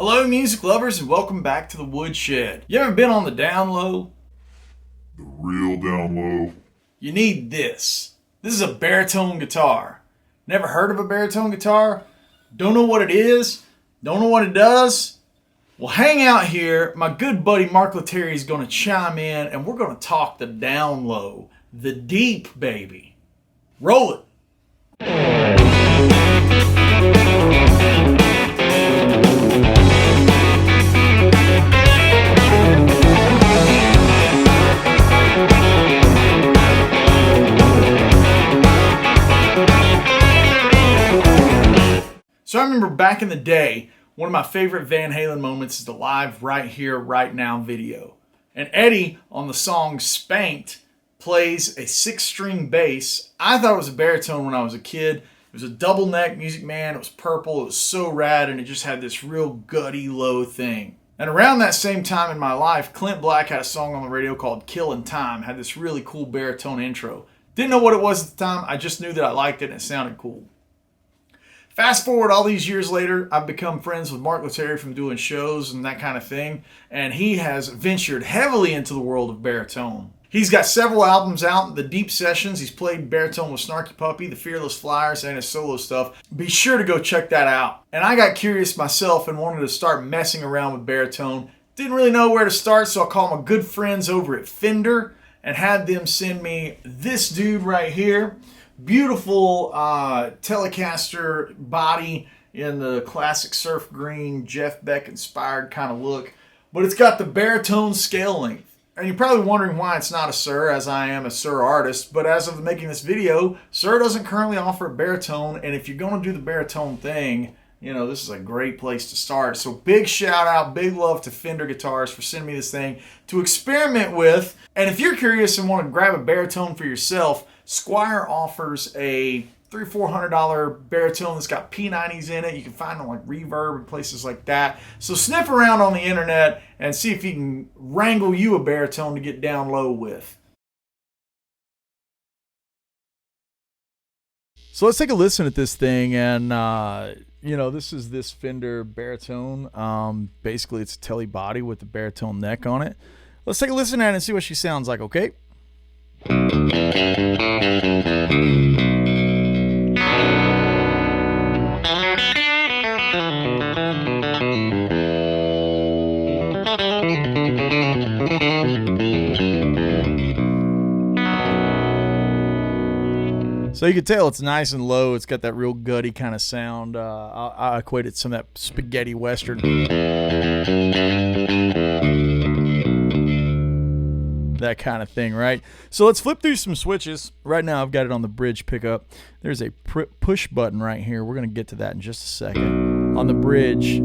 Hello music lovers and welcome back to the Woodshed. You ever been on the down low? The real down low. You need this. This is a baritone guitar. Never heard of a baritone guitar? Don't know what it is? Don't know what it does? Well, hang out here. My good buddy Mark Lettieri is going to chime in and we're going to talk the down low. The deep, baby. Roll it. So I remember back in the day, one of my favorite Van Halen moments is the Live Right Here, Right Now video. And Eddie, on the song Spanked, plays a 6-string bass. I thought it was a baritone when I was a kid. It was a double neck Music Man. It was purple. It was so rad, and it just had this real gutty, low thing. And around that same time in my life, Clint Black had a song on the radio called Killin' Time. Had this really cool baritone intro. Didn't know what it was at the time. I just knew that I liked it and it sounded cool. Fast forward all these years later, I've become friends with Mark Lettieri from doing shows and that kind of thing, and he has ventured heavily into the world of baritone. He's got several albums out, the Deep Sessions. He's played baritone with Snarky Puppy, the Fearless Flyers, and his solo stuff. Be sure to go check that out. And I got curious myself and wanted to start messing around with baritone. Didn't really know where to start, so I called my good friends over at Fender and had them send me this dude right here. Beautiful Telecaster body in the classic surf green, Jeff Beck inspired kind of look. But it's got the baritone scale length. And you're probably wondering why it's not a Sir, as I am a Sir artist. But as of making this video, Sir doesn't currently offer a baritone. And if you're going to do the baritone thing, you know, this is a great place to start. So big shout out, big love to Fender Guitars for sending me this thing to experiment with. And if you're curious and want to grab a baritone for yourself, Squire offers a $300-400 baritone that's got P90s in it. You can find them like Reverb and places like that. So sniff around on the internet and see if you can wrangle you a baritone to get down low with. So let's take a listen at this thing, and you know, this is this Fender baritone. Basically, it's a telly body with the baritone neck on it. Let's take a listen at it and see what she sounds like, okay? So you can tell it's nice and low. It's got that real gutty kind of sound. I equate it to some of that spaghetti western. That kind of thing, right? So let's flip through some switches. Right now I've got it on the bridge pickup. There's a push button right here. We're going to get to that in just a second. On the bridge,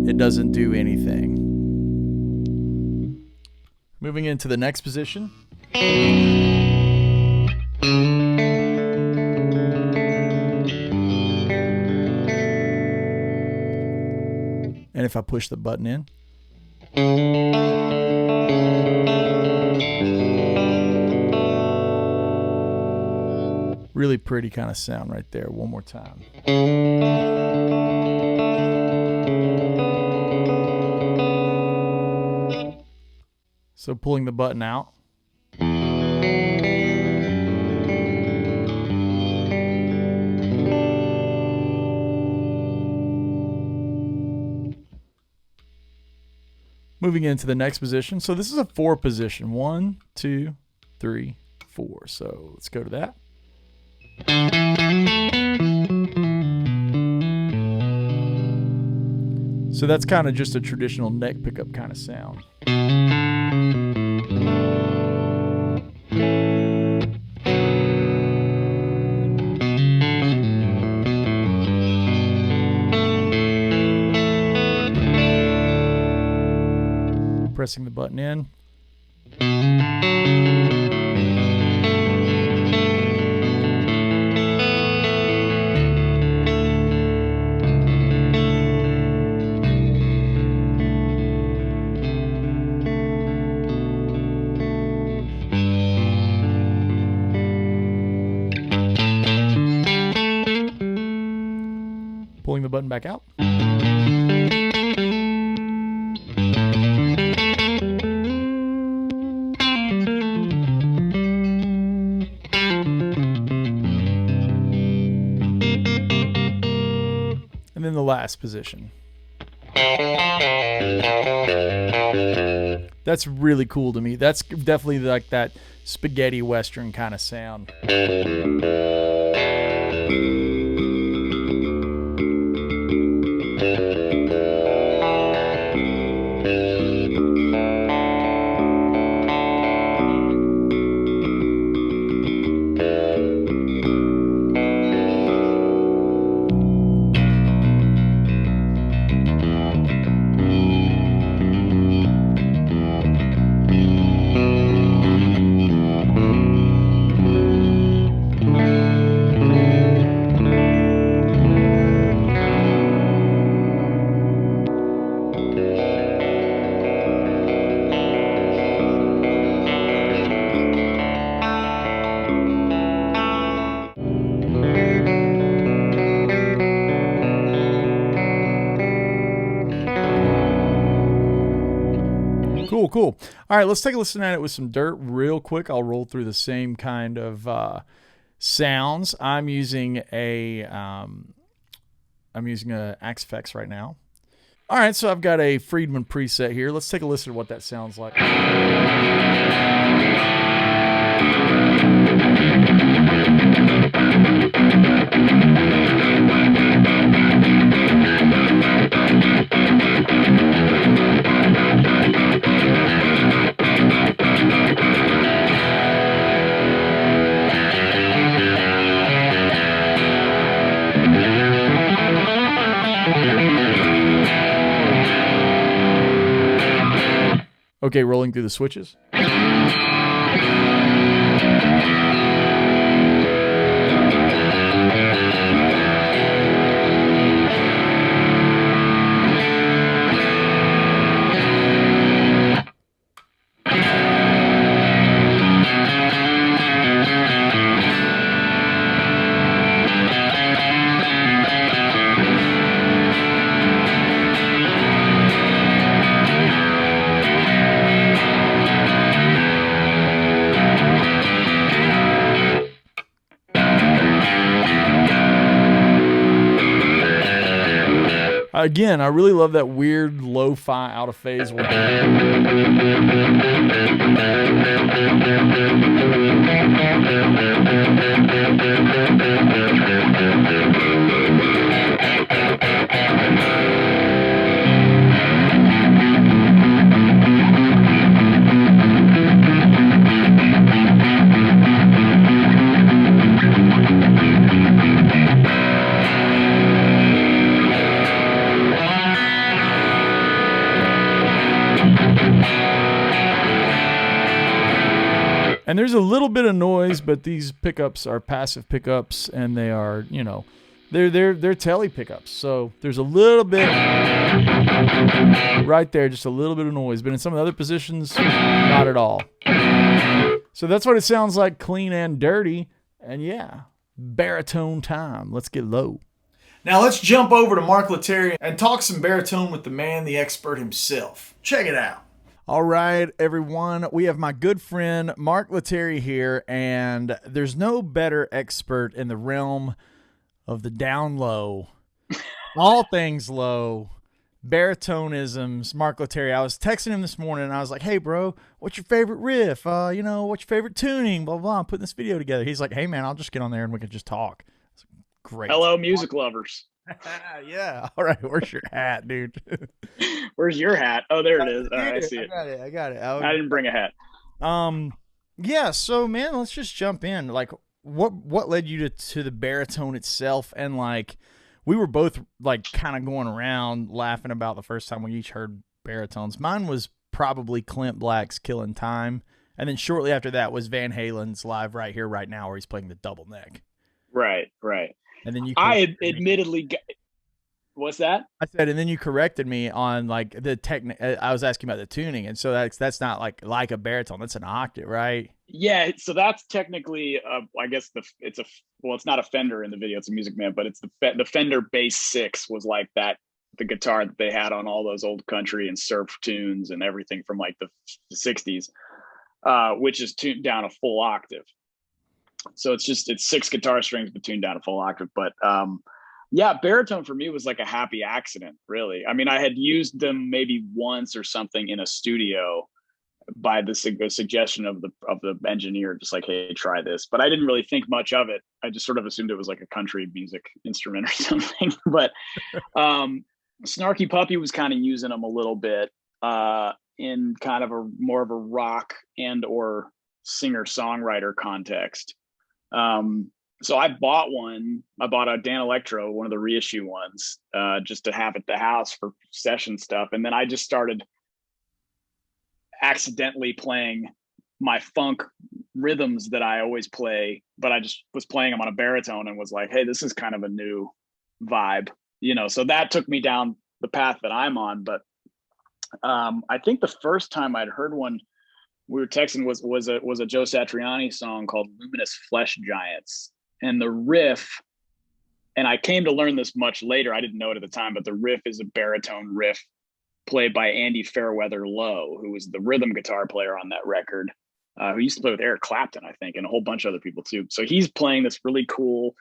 it doesn't do anything. Moving into the next position. And if I push the button in, really pretty kind of sound right there. One more time. So pulling the button out. Moving into the next position. So this is a 4 position. 1, 2, 3, 4. So let's go to that. So that's kind of just a traditional neck pickup kind of sound. Pressing the button in. Pulling the button back out. last position. That's really cool to me. That's definitely like that spaghetti western kind of sound. Cool. All right, let's take a listen at it with some dirt real quick. I'll roll through the same kind of sounds. I'm using a Axe Effects right now. All right, so I've got a Friedman preset here. Let's take a listen to what that sounds like. Okay, rolling through the switches. Again, I really love that weird lo-fi out of phase one. And there's a little bit of noise, but these pickups are passive pickups, and they are, you know, they're tele pickups. So there's a little bit right there, just a little bit of noise. But in some of the other positions, not at all. So that's what it sounds like, clean and dirty. And yeah, baritone time. Let's get low. Now let's jump over to Mark Lettieri and talk some baritone with the man, the expert himself. Check it out. All right, everyone. We have my good friend Mark Lettieri here, and there's no better expert in the realm of the down low, all things low, baritonisms. Mark Lettieri. I was texting him this morning, and I was like, "Hey, bro, what's your favorite riff? What's your favorite tuning? Blah blah." I'm putting this video together. He's like, "Hey, man, I'll just get on there and we can just talk." Great. Hello, music lovers. Yeah. All right. Where's your hat, dude? Where's your hat? Oh, there it is. All right, I see it. I got it. I didn't bring a hat. Yeah. So, man, let's just jump in. Like, what led you to the baritone itself? And like, we were both like kind of going around laughing about the first time we each heard baritones. Mine was probably Clint Black's "Killing Time," and then shortly after that was Van Halen's "Live Right Here, Right Now," where he's playing the double neck. Right. And then I admittedly what's that? I said, and then you corrected me on like the I was asking about the tuning, and so that's not like a baritone. That's an octave, right? Yeah. So that's technically, I guess it's not a Fender in the video. It's a Music Man, but it's the Fender Bass 6 was like that. The guitar that they had on all those old country and surf tunes and everything from like the 60s, which is tuned down a full octave. So it's 6 guitar strings but tuned down a full octave. But Yeah, baritone for me was like a happy accident, really. I mean, I had used them maybe once or something in a studio by the suggestion of the engineer, just like, hey, try this. But I didn't really think much of it. I just sort of assumed it was like a country music instrument or something. But Snarky Puppy was kind of using them a little bit in kind of a more of a rock and or singer songwriter context. So I bought one. I bought a Dan Electro, one of the reissue ones, just to have at the house for session stuff. And then I just started accidentally playing my funk rhythms that I always play, but I just was playing them on a baritone and was like, hey, this is kind of a new vibe, you know? So that took me down the path that I'm on. But I think the first time I'd heard one, we were texting, was a Joe Satriani song called Luminous Flesh Giants. And the riff, and I came to learn this much later, I didn't know it at the time, but the riff is a baritone riff played by Andy Fairweather Lowe, who was the rhythm guitar player on that record, who used to play with Eric Clapton, I think, and a whole bunch of other people too. So he's playing this really cool,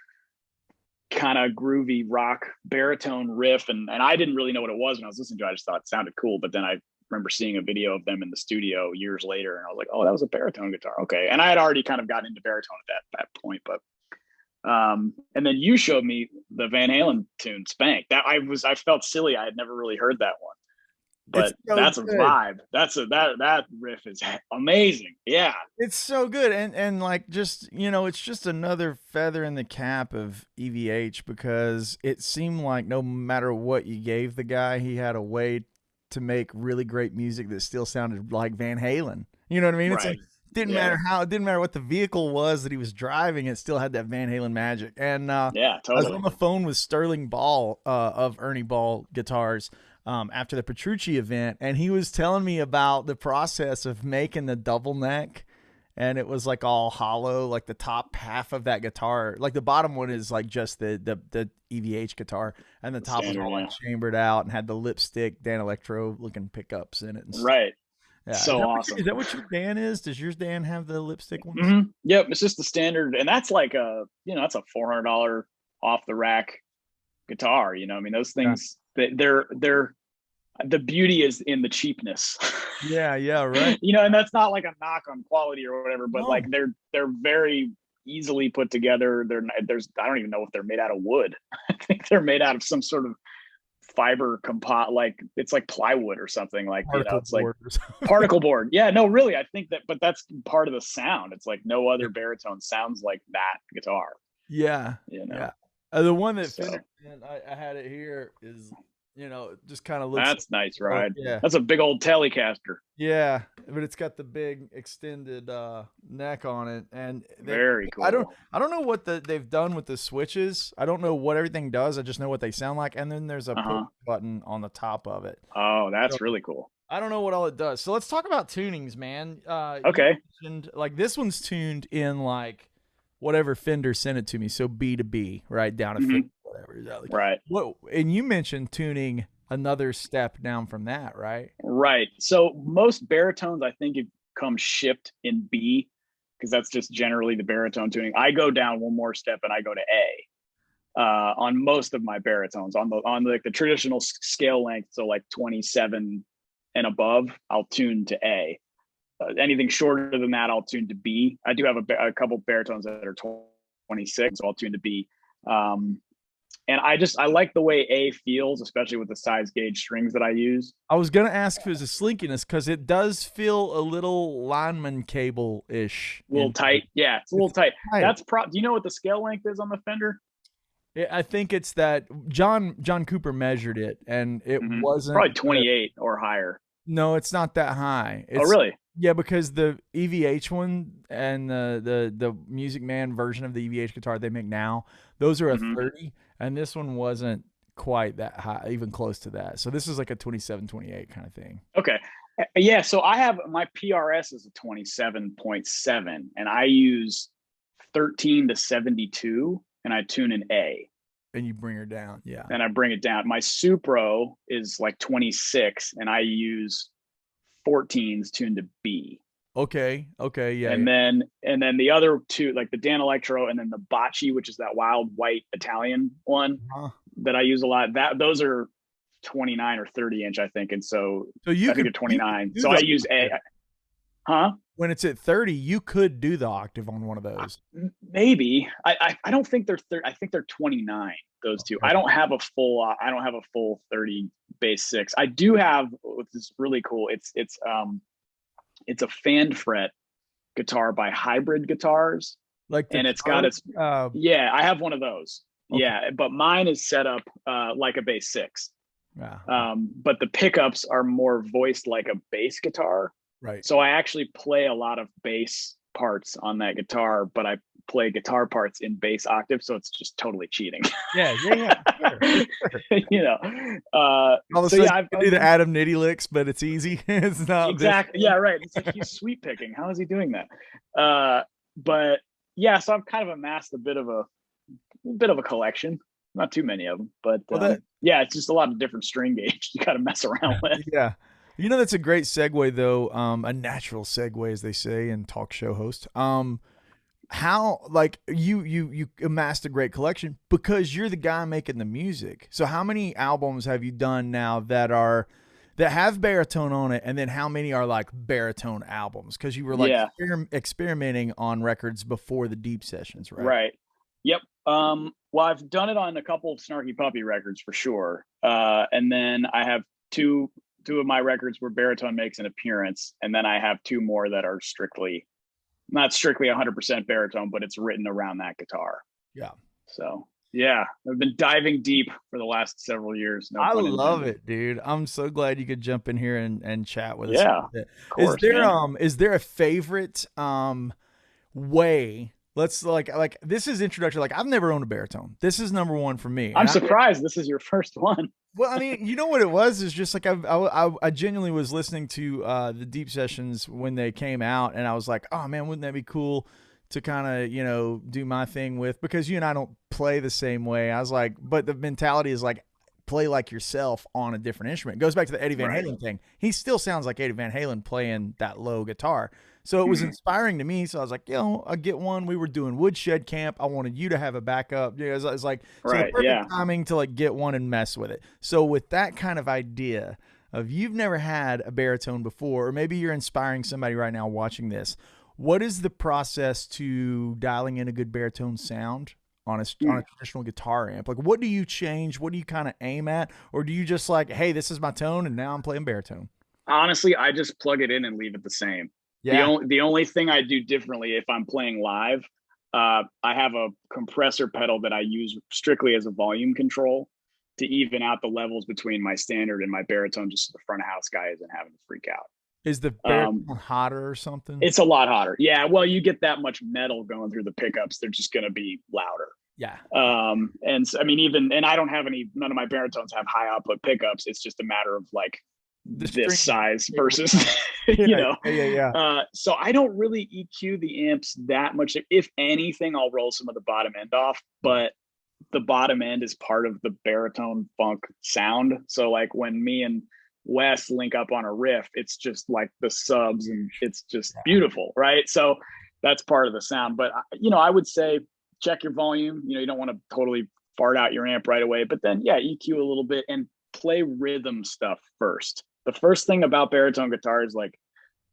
kind of groovy rock baritone riff. And I didn't really know what it was when I was listening to it. I just thought it sounded cool. But then I remember seeing a video of them in the studio years later, and I was like, oh, that was a baritone guitar. Okay. And I had already kind of gotten into baritone at that point, but and then you showed me the Van Halen tune Spank. That I felt silly. I had never really heard that one. But so that's good. A vibe. That riff is amazing. Yeah. It's so good. And like, just, you know, it's just another feather in the cap of EVH, because it seemed like no matter what you gave the guy, he had a way to make really great music that still sounded like Van Halen. You know what I mean? Right. It's like, didn't matter what the vehicle was that he was driving, it still had that Van Halen magic. And yeah, totally. I was on the phone with Sterling Ball of Ernie Ball Guitars after the Petrucci event, and he was telling me about the process of making the double neck, and it was like all hollow, like the top half of that guitar, like the bottom one is like just the EVH guitar, and the top was all like chambered out and had the lipstick Dan Electro looking pickups in it and stuff. Right. Yeah. So awesome. Is that what your Dan is? Does yours Dan have the lipstick ones? Mm-hmm. Yep, it's just the standard, and that's like that's a $400 off the rack guitar. You know, I mean, those things, they're the beauty is in the cheapness. Yeah, right. You know, and that's not like a knock on quality or whatever, but like they're very easily put together. I don't even know if they're made out of wood. I think they're made out of some sort of fiber like it's like plywood or something, like, you know, it's like particle board. Yeah, no, really, I think that, but that's part of the sound. It's like no other baritone sounds like that guitar. Yeah, you know. Yeah. The one that Fender, I had it here, is, you know, just kind of looks. That's nice, right? Yeah, that's a big old Telecaster. Yeah, but it's got the big extended neck on it, and very cool. I don't know what they've done with the switches. I don't know what everything does. I just know what they sound like, and then there's a push button on the top of it. Oh, that's really cool. I don't know what all it does. So let's talk about tunings, man. Okay. Like this one's tuned in like whatever Fender sent it to me, so B to B, right down to Fender, whatever. Right. What? And you mentioned tuning another step down from that, right? Right. So most baritones, I think, have come shipped in B, because that's just generally the baritone tuning. I go down one more step and I go to A on most of my baritones, on like the traditional scale length. So like 27 and above, I'll tune to A. Anything shorter than that, I'll tune to B. I do have a couple baritones that are 26, so I'll tune to B. And I like the way A feels, especially with the size gauge strings that I use. I was going to ask if it was a slinkiness, because it does feel a little lineman cable-ish. A little tight. Yeah, it's a little tight. Do you know what the scale length is on the Fender? I think it's that John Cooper measured it, and it wasn't probably 28 or higher. No, it's not that high. Oh, really? Yeah, because the EVH one and the Music Man version of the EVH guitar they make now, those are a 30, and this one wasn't quite that high, even close to that. So this is like a 27, 28 kind of thing. Okay. Yeah, so I have my PRS is a 27.7, and I use 13 to 72, and I tune in A. And you bring her down, yeah. And I bring it down. My Supro is like 26, and I use 14s tuned to B. Okay, yeah. And then the other two, like the Dan Electro and then the Bocce, which is that wild white Italian one, that I use a lot. Those are 29 or 30 inch, I think. And so So you I think could they're 29. So the I use huh? when it's at 30, you could do the octave on one of those. Maybe. I don't think they're I think they're 29, those two. Okay. I don't have a full 30 bass 6. I do have, which is really cool. It's a fan fret guitar by Hybrid Guitars. Like and it's got its yeah, I have one of those. Okay. Yeah, but mine is set up like a bass 6. Yeah. But the pickups are more voiced like a bass guitar. Right. So I actually play a lot of bass parts on that guitar, but I play guitar parts in bass octave, so it's just totally cheating. Yeah. Sure. You know. All of a so sudden, yeah, you do the Adam Nitty licks, but it's easy. It's not exactly. Yeah, right. It's like he's sweep picking. How is he doing that? But yeah, so I've kind of amassed a bit of a collection. Not too many of them, but yeah, it's just a lot of different string gauge you got to mess around with. Yeah. You know, that's a great segue though. A natural segue, as they say in talk show host. How, like, you amassed a great collection because you're the guy making the music. So how many albums have you done now that have baritone on it, and then how many are like baritone albums? Because you were like experimenting on records before the deep sessions, right? Right. Yep. Well, I've done it on a couple of Snarky Puppy records for sure. And then I have two of my records where baritone makes an appearance, and then I have 2 more that are not strictly 100% baritone, but it's written around that guitar. Yeah. So yeah, I've been diving deep for the last several years. I love it, dude. I'm so glad you could jump in here and chat with us. Yeah, of course, is there a favorite way? Let's like this is introductory. Like, I've never owned a baritone. This is number 1 for me. I'm surprised this is your first one. Well, I mean, you know what it was? Is just like I genuinely was listening to the deep sessions when they came out, and I was like, oh man, wouldn't that be cool to kind of, you know, do my thing with, because you and I don't play the same way. I was like, but the mentality is like, play like yourself on a different instrument. It goes back to the Eddie Van Halen thing. He still sounds like Eddie Van Halen playing that low guitar. So it was inspiring to me. So I was like, I'll get one. We were doing Woodshed camp. I wanted you to have a backup. You know, it's like, so the perfect timing to like get one and mess with it. So with that kind of idea of, you've never had a baritone before, or maybe you're inspiring somebody right now watching this, what is the process to dialing in a good baritone sound on a traditional guitar amp? Like, what do you change? What do you kind of aim at? Or do you just like, hey, this is my tone and now I'm playing baritone? Honestly, I just plug it in and leave it the same. Yeah. The only thing I do differently, if I'm playing live, I have a compressor pedal that I use strictly as a volume control to even out the levels between my standard and my baritone, just so the front of house guy isn't having to freak out. Is the baritone hotter or something? It's a lot hotter. Yeah. Well, you get that much metal going through the pickups, they're just going to be louder. Yeah. And so, I mean, none of my baritones have high output pickups. It's just a matter of like this size versus, you know. So I don't really EQ the amps that much. If anything, I'll roll some of the bottom end off, but the bottom end is part of the baritone funk sound. So like when me and Wes link up on a riff, it's just like the subs and it's just beautiful, right? So that's part of the sound. But you know, I would say check your volume. You know, you don't want to totally fart out your amp right away, but then EQ a little bit and play rhythm stuff first. The first thing about baritone guitar is like,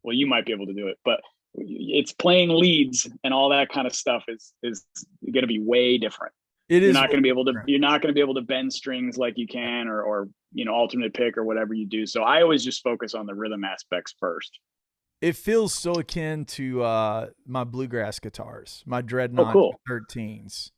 well, you might be able to do it, but it's playing leads and all that kind of stuff is going to be way different. You're not going to be able to bend strings like you can, or you know, alternate pick or whatever you do. So I always just focus on the rhythm aspects first. It feels so akin to my Bluegrass guitars, my Dreadnought 13s.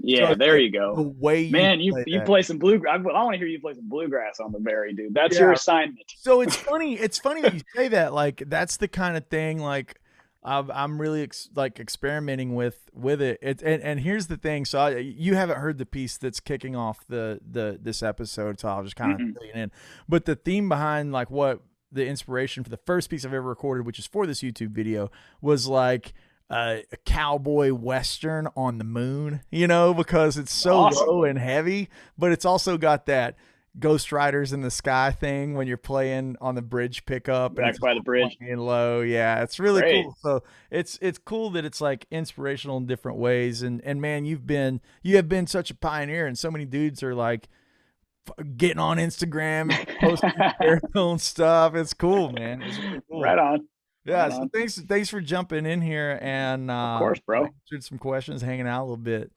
Yeah, so there you go. The way you play some Bluegrass. I want to hear you play some Bluegrass on the Barry, dude. That's your assignment. So it's funny. It's funny that you say that. Like, that's the kind of thing. Like, I'm really experimenting with it. And here's the thing. So you haven't heard the piece that's kicking off this episode, so I'll just kind of fill you in. But the theme behind like what the inspiration for the first piece I've ever recorded, which is for this YouTube video, was like a cowboy western on the moon. You know, because it's so low and heavy, but it's also got that Ghost Riders in the Sky thing when you're playing on the bridge pickup and Back it's by the bridge. playing low. Yeah, it's really Great. cool. So it's cool that it's like inspirational in different ways. And man, you have been such a pioneer, and so many dudes are like getting on Instagram and posting their own stuff. It's cool, man. It's really cool. Right on. Yeah, Right so on. thanks for jumping in here and Of course, bro. answered some questions, hanging out a little bit.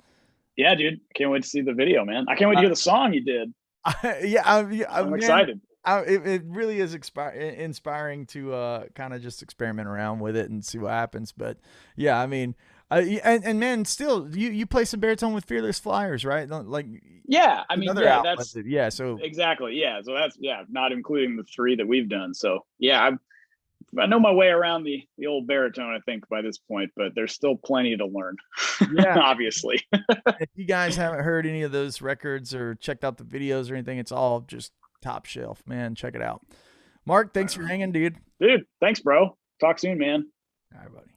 Yeah, dude. Can't wait to see the video, man. I can't wait to hear the song you did. I'm excited. It really is inspiring to kind of just experiment around with it and see what happens. But yeah, I mean, and man, still you play some baritone with Fearless Flyers, right? Like yeah, I mean, yeah, that's so exactly, yeah. So that's not including the 3 that we've done. So yeah, I know my way around the old baritone, I think, by this point, but there's still plenty to learn. Yeah, obviously. If you guys haven't heard any of those records or checked out the videos or anything, it's all just top shelf, man. Check it out. Mark, thanks for hanging, dude. Dude, thanks, bro. Talk soon, man. All right, buddy.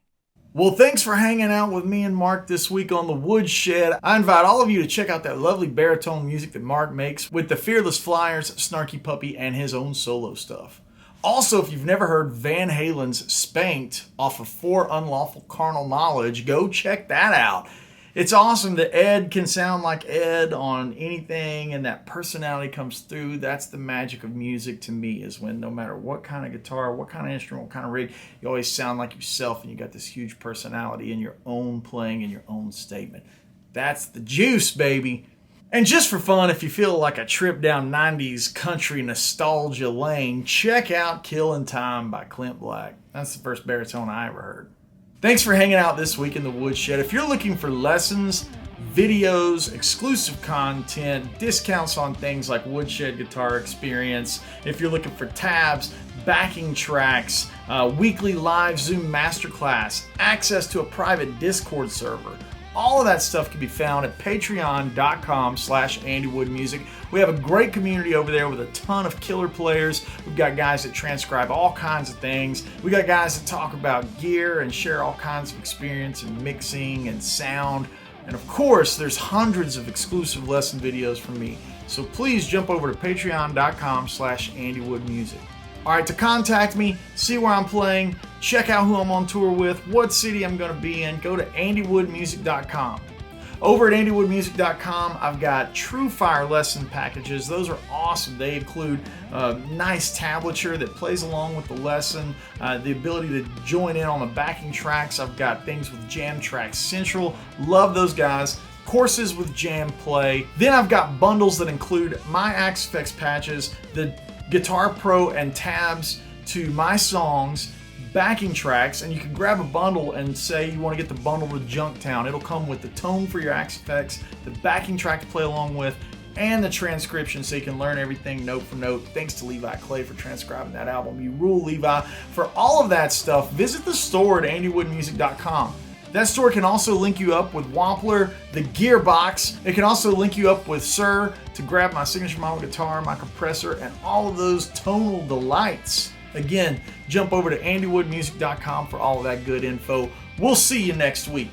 Well, thanks for hanging out with me and Mark this week on the Woodshed. I invite all of you to check out that lovely baritone music that Mark makes with the Fearless Flyers, Snarky Puppy, and his own solo stuff. Also, if you've never heard Van Halen's Spanked off of For Unlawful Carnal Knowledge, go check that out. It's awesome that Ed can sound like Ed on anything, and that personality comes through. That's the magic of music to me, is when no matter what kind of guitar, what kind of instrument, what kind of rig, you always sound like yourself, and you got this huge personality in your own playing and your own statement. That's the juice, baby. And just for fun, if you feel like a trip down 90s country nostalgia lane, check out Killin' Time by Clint Black. That's the first baritone I ever heard. Thanks for hanging out this week in the Woodshed. If you're looking for lessons, videos, exclusive content, discounts on things like Woodshed Guitar Experience, if you're looking for tabs, backing tracks, weekly live Zoom masterclass, access to a private Discord server, all of that stuff can be found at patreon.com/AndyWoodMusic. We have a great community over there with a ton of killer players. We've got guys that transcribe all kinds of things. We got guys that talk about gear and share all kinds of experience in mixing and sound. And of course, there's hundreds of exclusive lesson videos from me. So please jump over to patreon.com/AndyWoodMusic. All right, to contact me, see where I'm playing, check out who I'm on tour with, what city I'm going to be in, go to andywoodmusic.com. Over at andywoodmusic.com, I've got TrueFire lesson packages. Those are awesome. They include nice tablature that plays along with the lesson, the ability to join in on the backing tracks. I've got things with Jam Tracks Central. Love those guys. Courses with Jam Play. Then I've got bundles that include my Axe Effects patches, the Guitar Pro and tabs to my songs, backing tracks, and you can grab a bundle and say you want to get the bundle to Junktown. It'll come with the tone for your Axe Effects, the backing track to play along with, and the transcription so you can learn everything note for note. Thanks to Levi Clay for transcribing that album. You rule, Levi. For all of that stuff, visit the store at andywoodmusic.com. That store can also link you up with Wampler, the Gearbox. It can also link you up with Sir to grab my signature model guitar, my compressor, and all of those tonal delights. Again, jump over to andywoodmusic.com for all of that good info. We'll see you next week.